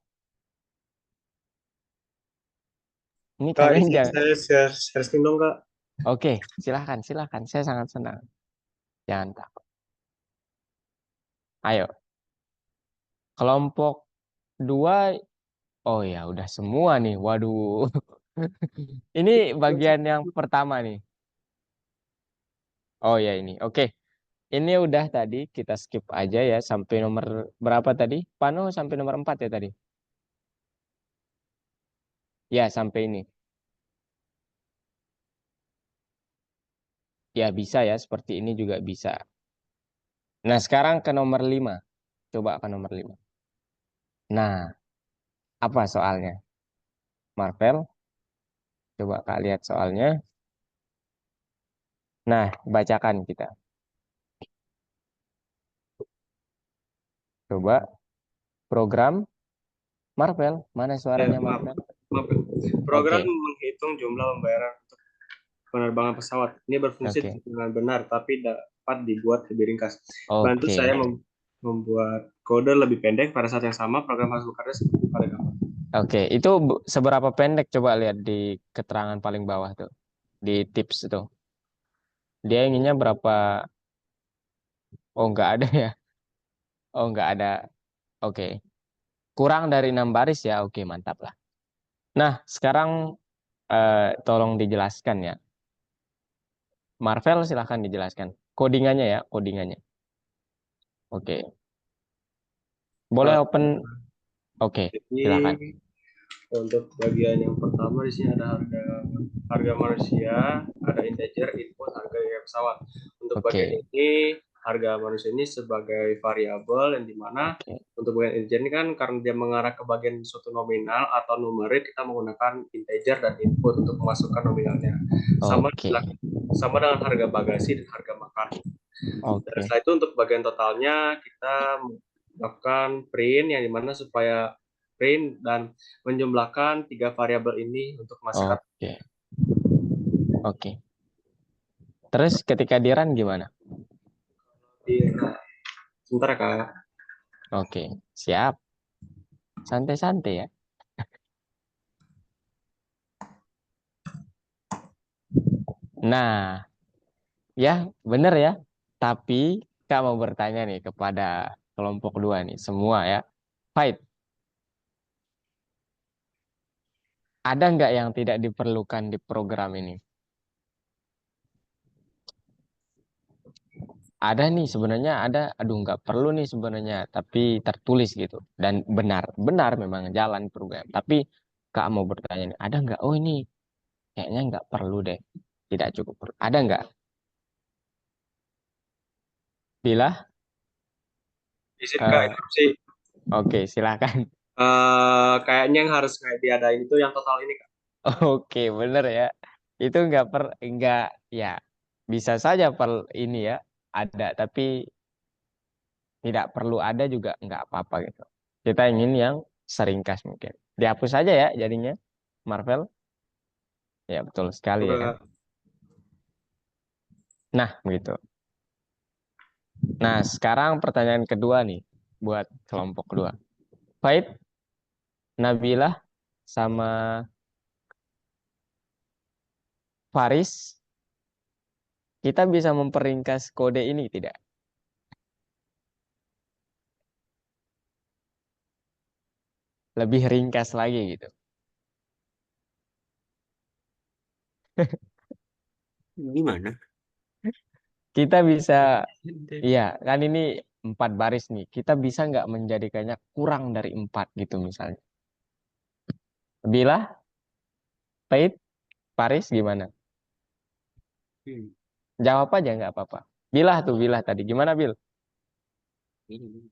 Ini Kak, kalian izin jangan. saya share screen dong, Kak. Oke, silahkan. Saya sangat senang. Jangan takut. Ayo, kelompok 2. Oh ya, udah semua nih. Waduh. Ini bagian yang pertama nih. Oh ya ini. Oke. Ini udah tadi kita skip aja ya sampai nomor berapa tadi? Pano sampai nomor 4 ya tadi. Ya, sampai ini. Ya bisa ya, seperti ini juga bisa. Nah, sekarang ke nomor 5. Coba ke nomor 5. Nah, apa soalnya? Marvel, coba Kak lihat soalnya. Nah, bacakan kita. Coba program Marvel, mana Ya, suaranya maaf. Marvel? Program Oke, menghitung jumlah pembayaran untuk penerbangan pesawat. Ini berfungsi oke, dengan benar, tapi dapat dibuat lebih ringkas. Bantu oke. saya membuat kode lebih pendek pada saat yang sama. Program harus bekerja seperti pada gambar. Oke, itu seberapa pendek coba lihat di keterangan paling bawah tuh. Di tips itu. Dia inginnya berapa Oh, nggak ada ya. Oh, nggak ada. Oke. Kurang dari 6 baris ya. Oke, mantap lah. Nah, sekarang tolong dijelaskan ya. Marvel silahkan dijelaskan. Codingannya ya, codingannya. Oke. Boleh Eh, open. Oke, Jadi silakan. untuk bagian yang pertama di sini ada harga manusia, ada integer, input, harga gaya pesawat. Untuk bagian Oke. ini harga manusia ini sebagai variabel yang dimana Oke. untuk bagian integer ini kan karena dia mengarah ke bagian suatu nominal atau numerik, kita menggunakan integer dan input untuk memasukkan nominalnya. Sama Oke. sama dengan harga bagasi dan harga makan. Dan Oke. setelah itu untuk bagian totalnya kita melakukan print yang dimana supaya print dan menjumlahkan 3 variabel ini untuk menghasilkan. Oke. Oke. Terus ketika di run gimana? Sebentar ya, Kak. Oke, siap. Santai-santai ya. Nah, ya bener ya. Tapi Kak mau bertanya nih kepada kelompok 2 nih, semua ya. Fight. Ada nggak yang tidak diperlukan di program ini? Ada nih sebenarnya ada, aduh nggak perlu nih sebenarnya, tapi tertulis gitu. Dan benar memang jalan program. Tapi Kak mau bertanya nih, ada nggak? Oh ini kayaknya nggak perlu deh. Tidak cukup perlu. Ada nggak? Bila? Izin Kak, Eh, interupsi. Oke, silakan. Kayaknya yang harus kayak diadain itu yang total ini, Kak. Oke, bener ya. Itu nggak ya bisa saja ini ya ada, tapi tidak perlu ada juga nggak apa-apa gitu. Kita ingin yang seringkas mungkin. Dihapus saja ya jadinya Marvel. Ya betul sekali Oke, ya kan. Kak. Nah begitu. Nah sekarang pertanyaan kedua nih buat kelompok kedua. Faid, Nabilah, sama Faris, kita bisa memperingkas kode ini tidak? Lebih ringkas lagi gitu. Gimana? Kita bisa, iya kan ini 4 baris nih. Kita bisa nggak menjadikannya kurang dari 4 gitu misalnya. Bila, Faid, Faris gimana? Hmm. Jawab aja nggak apa-apa. Bilah tuh, Bilah tadi. Gimana, Bil? Ini.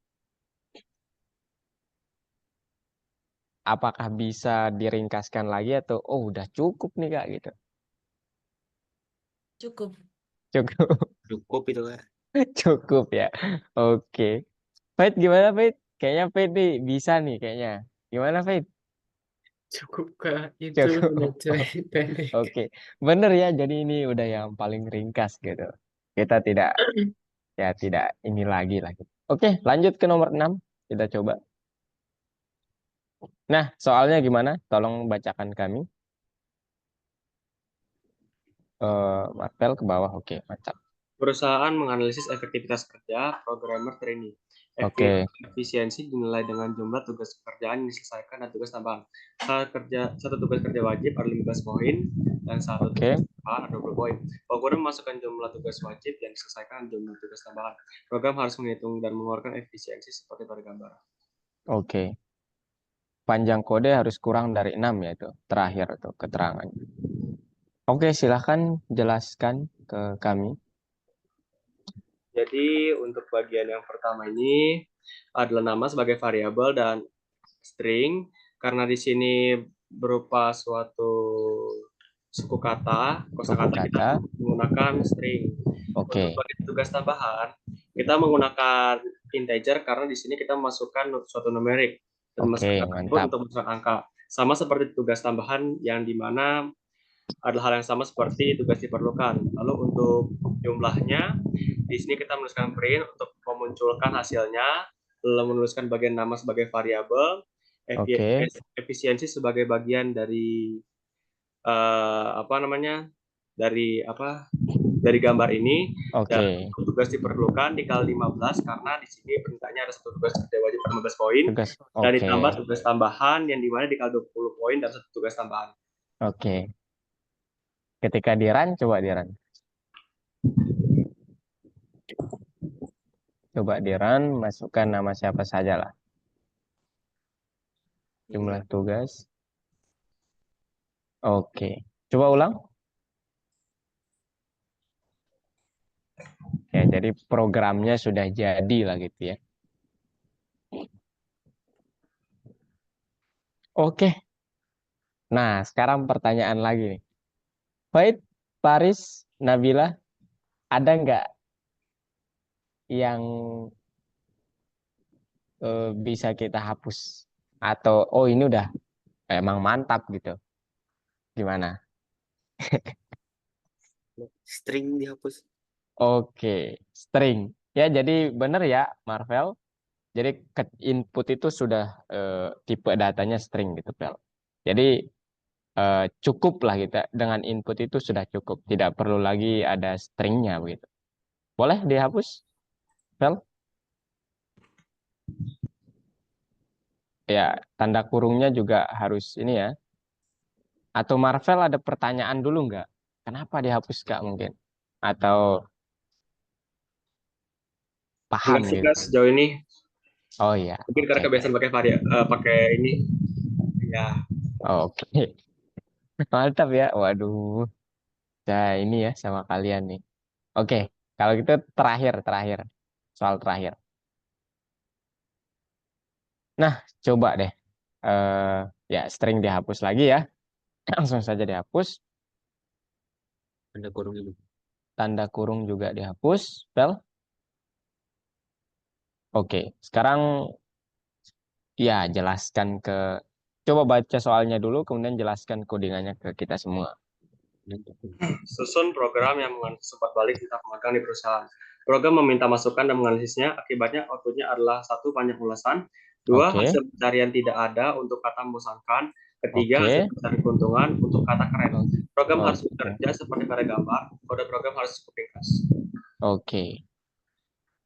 Apakah bisa diringkaskan lagi atau oh udah cukup nih Kak gitu. Cukup. Cukup. Cukup itu Kak. Cukup ya. Oke. Faid gimana, Faid? Kayaknya Faid nih bisa nih kayaknya. Gimana, Faid? Cukup Kak, itu Cukup. udah pendek. Oke. Bener ya, jadi ini udah yang paling ringkas gitu. Kita tidak ini lagi lah gitu. Oke, lanjut ke nomor 6. Kita coba. Nah, soalnya gimana? Tolong bacakan kami. Marvel ke bawah. Oke, mantap. Perusahaan menganalisis efektivitas kerja programmer training. Oke. Efisiensi dinilai dengan jumlah tugas pekerjaan yang diselesaikan dan tugas tambahan. Satu tugas kerja wajib ada 15 poin dan satu Oke. tugas tambahan ada 20 poin. Program memasukkan jumlah tugas wajib yang diselesaikan dan jumlah tugas tambahan. Program harus menghitung dan mengeluarkan efisiensi seperti pada gambar. Oke. Panjang kode harus kurang dari 6 ya itu. Terakhir itu keterangan. Oke, silahkan jelaskan ke kami. Jadi untuk bagian yang pertama ini adalah nama sebagai variabel dan string, karena di sini berupa suatu suku kata, kosakata, kita menggunakan string. Oke. Untuk bagian tugas tambahan, kita menggunakan integer karena di sini kita memasukkan suatu numerik dan Oke, memasukkan mantap. untuk memasukkan angka. Sama seperti tugas tambahan yang dimana adalah hal yang sama seperti tugas diperlukan. Lalu untuk jumlahnya, di sini kita menuliskan print untuk memunculkan hasilnya, lalu menuliskan bagian nama sebagai variabel, Oke. efisiensi sebagai bagian dari dari gambar ini. Dan Oke. tugas diperlukan dikali 15 karena di sini perintahnya ada satu tugas kerja wajib 15 poin Tugas. dan Oke. ditambah tugas tambahan yang dimana dikali 20 poin dan satu tugas tambahan. Oke. Ketika di-run, coba di-run. Coba di-run, masukkan nama siapa saja lah. Jumlah tugas. Oke. Coba ulang. Ya, jadi programnya sudah jadi lah gitu ya. Oke. Nah, sekarang pertanyaan lagi nih. Faid, Paris, Nabila, ada nggak yang bisa kita hapus? Atau, oh ini udah emang mantap gitu. Gimana? String dihapus. Oke, string. Ya, jadi benar ya, Marvel. Jadi input itu sudah tipe datanya string gitu, Pel. Jadi cukup lah kita dengan input itu sudah cukup. Tidak perlu lagi ada stringnya begitu. Boleh dihapus, Pel? Ya, tanda kurungnya juga harus ini ya. Atau Marvel ada pertanyaan dulu nggak? Kenapa dihapus Kak mungkin? Atau paham Enggak sih gitu? Kak, sejauh ini Oh iya, mungkin karena oke. kebiasaan pakai ini ya. Oke. Mantap ya. Waduh. Saya ini ya sama kalian nih. Oke, kalau gitu terakhir. Soal terakhir. Nah, coba deh. Ya, string dihapus lagi ya. Langsung saja dihapus. Tanda kurung ini. Tanda kurung juga dihapus. Pel. Oke, sekarang ya jelaskan ke... Coba baca soalnya dulu, kemudian jelaskan codingannya ke kita semua. Susun program yang menganalisis umpan balik tentang magang di perusahaan. Program meminta masukan dan menganalisisnya. Akibatnya outputnya adalah 1. Panjang ulasan. 2. Oke. Hasil pencarian tidak ada untuk kata membosankan. 3. Oke. Hasil pencarian keuntungan untuk kata keren. Program harus Oke. bekerja seperti pada gambar. Kode program harus cukup ringkas. Oke.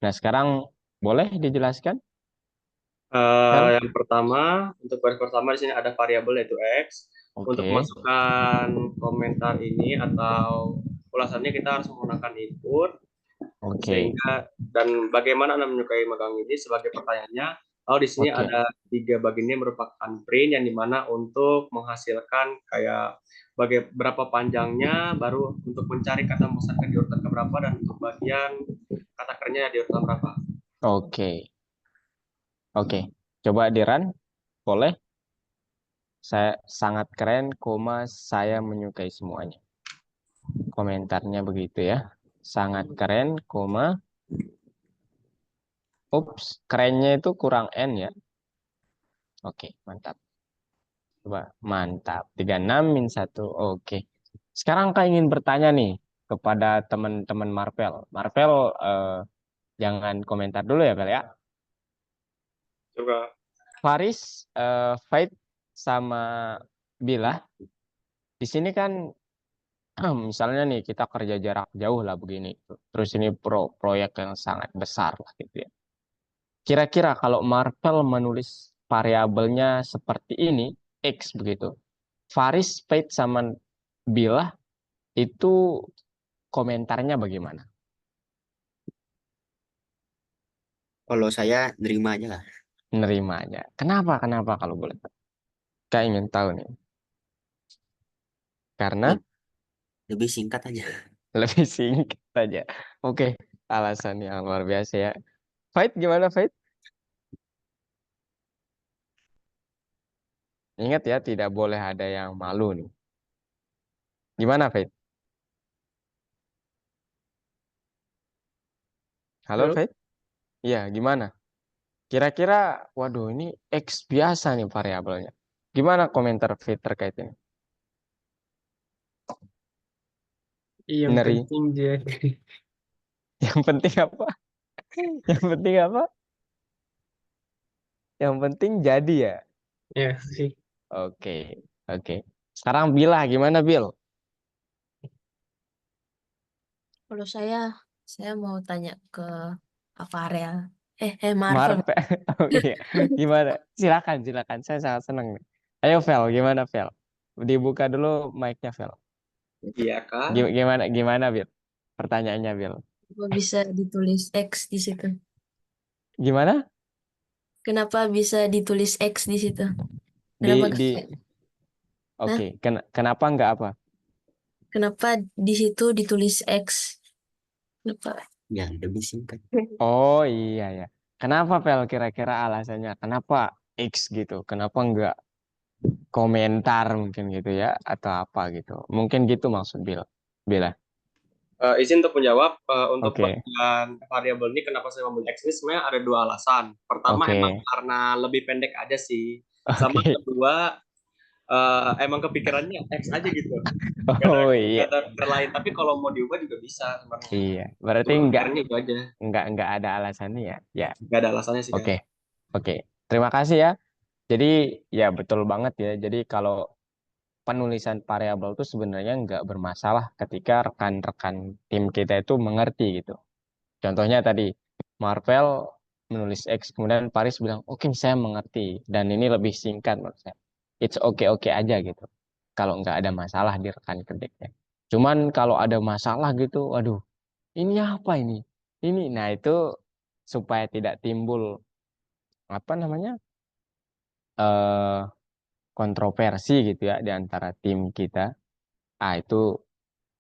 Nah, sekarang boleh dijelaskan? Yang pertama, untuk baris pertama di sini ada variabel yaitu X. Untuk Oke. memasukkan komentar ini atau ulasannya kita harus menggunakan input. Oke. Sehingga dan bagaimana Anda menyukai magang ini sebagai pertanyaannya. Lalu di sini Oke. ada 3 bagian yang merupakan print yang dimana untuk menghasilkan kayak berapa panjangnya, baru untuk mencari kata membosankan di urutan keberapa, dan untuk bagian kata kerennya di urutan berapa. Oke. Oke. Coba di-run. Boleh. Saya sangat keren, saya menyukai semuanya. Komentarnya begitu ya. Sangat keren, ups, kerennya itu kurang N ya. Oke, mantap. Coba, mantap. 36-1. Oke. Sekarang Kak ingin bertanya nih kepada teman-teman Marvel. Marvel, jangan komentar dulu ya, Pel ya. Coba. Faris, Faid, sama Bila. Di sini kan misalnya nih kita kerja jarak jauh lah begini. Terus ini proyek yang sangat besar lah gitu ya. Kira-kira kalau Marvel menulis variabelnya seperti ini, X begitu. Faris, Faid, sama Bila itu komentarnya bagaimana? Kalau saya nerima aja lah. Nerimanya. Kenapa kalau boleh? Kayak ingin tahu nih. Karena Lebih singkat aja. lebih singkat saja. Oke, alasan yang luar biasa ya. Faid gimana Faid? Ingat ya, tidak boleh ada yang malu nih. Gimana Faid? Halo Halo? Faid? Iya, gimana? Kira-kira, waduh ini X biasa nih variabelnya. Gimana komentar Faid terkait ini? Yang Neri. penting jadi. Yang penting apa? Yang penting apa? Yang penting jadi ya. Ya sih. Oke, oke. Sekarang Bila, gimana Bil? Kalau saya mau tanya ke Aparel. Marvel. Marvel. Oh iya. Gimana? Silakan. Saya sangat senang nih. Ayo Vel, gimana Vel? Dibuka dulu mic-nya Vel. Iya kak. Gimana Bil? Pertanyaannya Bil. Kenapa bisa ditulis X di situ? Gimana? Kenapa bisa ditulis X di situ? Di Kenapa di Oke, kenapa nggak apa? kenapa di situ ditulis X? Kenapa? Ya, lebih singkat. Oh iya ya. Kenapa Vel kira-kira alasannya? Kenapa X gitu? Kenapa nggak komentar mungkin gitu ya? Atau apa gitu? Mungkin gitu maksud Bila. Izin untuk menjawab, untuk Oke. bagian variabel ini kenapa saya memilih X ini sebenarnya ada dua alasan. Pertama Oke. emang karena lebih pendek aja sih. Sama Oke. kedua emang kepikirannya X aja gitu. Gak ada, Oh gak iya. ada pikir lain. Tapi kalau mau diubah juga bisa sebenarnya. Iya. Berarti Cuma pikirnya itu aja. nggak ada alasannya ya. Ya. Gak ada alasannya sih Oke. kak. Oke. Terima kasih ya. Jadi ya betul banget ya. Jadi kalau penulisan variabel itu sebenarnya nggak bermasalah ketika rekan-rekan tim kita itu mengerti gitu. Contohnya tadi Marvel menulis X, kemudian Paris bilang, oke saya mengerti dan ini lebih singkat menurut saya. It's okay aja gitu. Kalau nggak ada masalah di rekan ketiknya. Cuman kalau ada masalah gitu, aduh, ini apa ini? Nah itu supaya tidak timbul apa namanya eh kontroversi gitu ya di antara tim kita. Itu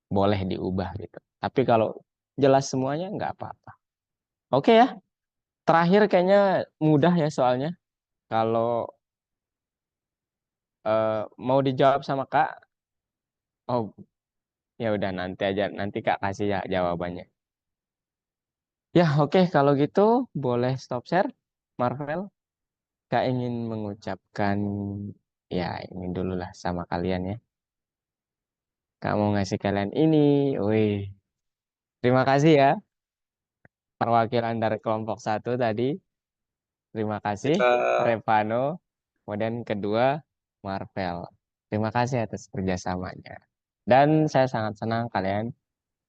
boleh diubah gitu. Tapi kalau jelas semuanya nggak apa-apa. Oke ya, terakhir kayaknya mudah ya soalnya. Kalau mau dijawab sama Kak, oh ya udah nanti aja, nanti Kak kasih ya jawabannya. Ya oke, kalau gitu boleh stop share, Marvel. Kak ingin mengucapkan ya ini dulu lah sama kalian ya. Kak mau ngasih kalian ini, wih. Terima kasih ya perwakilan dari kelompok 1 tadi. Terima kasih Revano. Kemudian kedua Marvel. Terima kasih atas kerjasamanya. Dan saya sangat senang kalian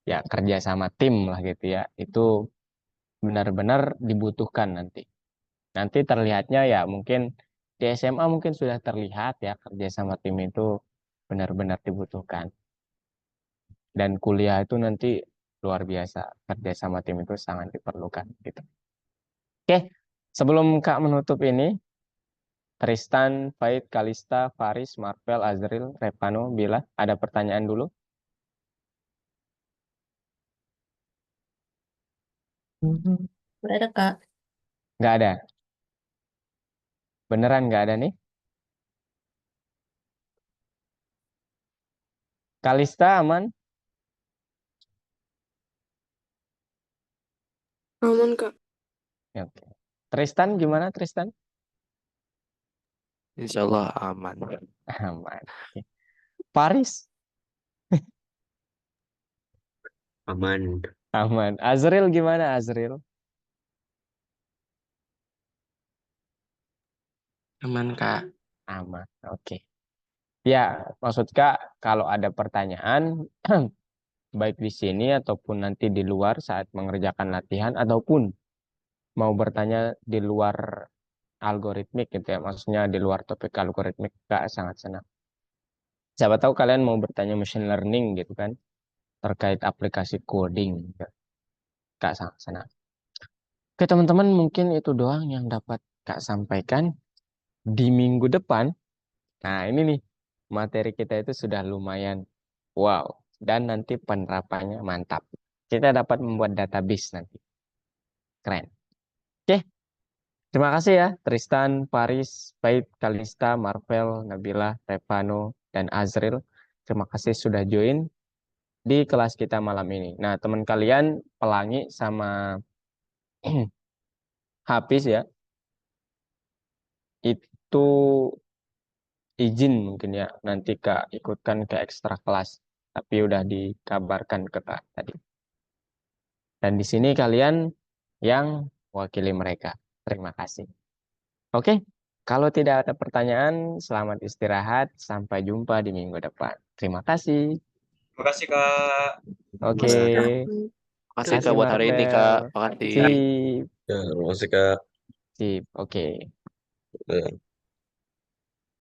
ya kerja sama tim lah gitu ya. Itu benar-benar dibutuhkan nanti. Nanti terlihatnya ya mungkin di SMA mungkin sudah terlihat ya kerja sama tim itu benar-benar dibutuhkan. Dan kuliah itu nanti luar biasa. Kerja sama tim itu sangat diperlukan gitu. Oke, sebelum Kak menutup ini, Tristan, Faid, Kalista, Faris, Marvel, Azril, Revano, Bila, ada pertanyaan dulu? Nggak ada, Kak. Nggak ada. Beneran nggak ada nih? Kalista aman? Aman, Kak. Ya, oke. Tristan gimana Tristan? Insya Allah aman. Aman. Oke. Faris Aman. aman. Azril gimana Azril? Aman, Kak. Aman. Oke. Ya, maksud Kak kalau ada pertanyaan baik di sini ataupun nanti di luar saat mengerjakan latihan ataupun mau bertanya di luar algoritmik gitu ya, maksudnya di luar topik algoritmik, Kak sangat senang. Siapa tahu kalian mau bertanya machine learning gitu kan, terkait aplikasi coding, gitu. Kak sangat senang. Oke teman-teman, mungkin itu doang yang dapat Kak sampaikan di minggu depan. Nah ini nih, materi kita itu sudah lumayan wow, dan nanti penerapannya mantap. Kita dapat membuat database nanti. Keren. Oke, terima kasih ya Tristan, Paris, Faith, Kalista, Marvel, Nabila, Revano, dan Azril. Terima kasih sudah join di kelas kita malam ini. Nah, teman kalian Pelangi sama Hafiz ya, itu izin mungkin ya nanti Kak ikutkan ke ekstra kelas. Tapi udah dikabarkan ke Kak tadi. Dan di sini kalian yang wakili mereka. Terima kasih. Oke, kalau tidak ada pertanyaan, selamat istirahat. Sampai jumpa di minggu depan. Terima kasih. Terima kasih kak. Oke. Makasih Kak Makasih buat hari ini Kak. Marvel. Makasih. Sip. Ya, terima kasih Kak. Sip. Oke. Ya.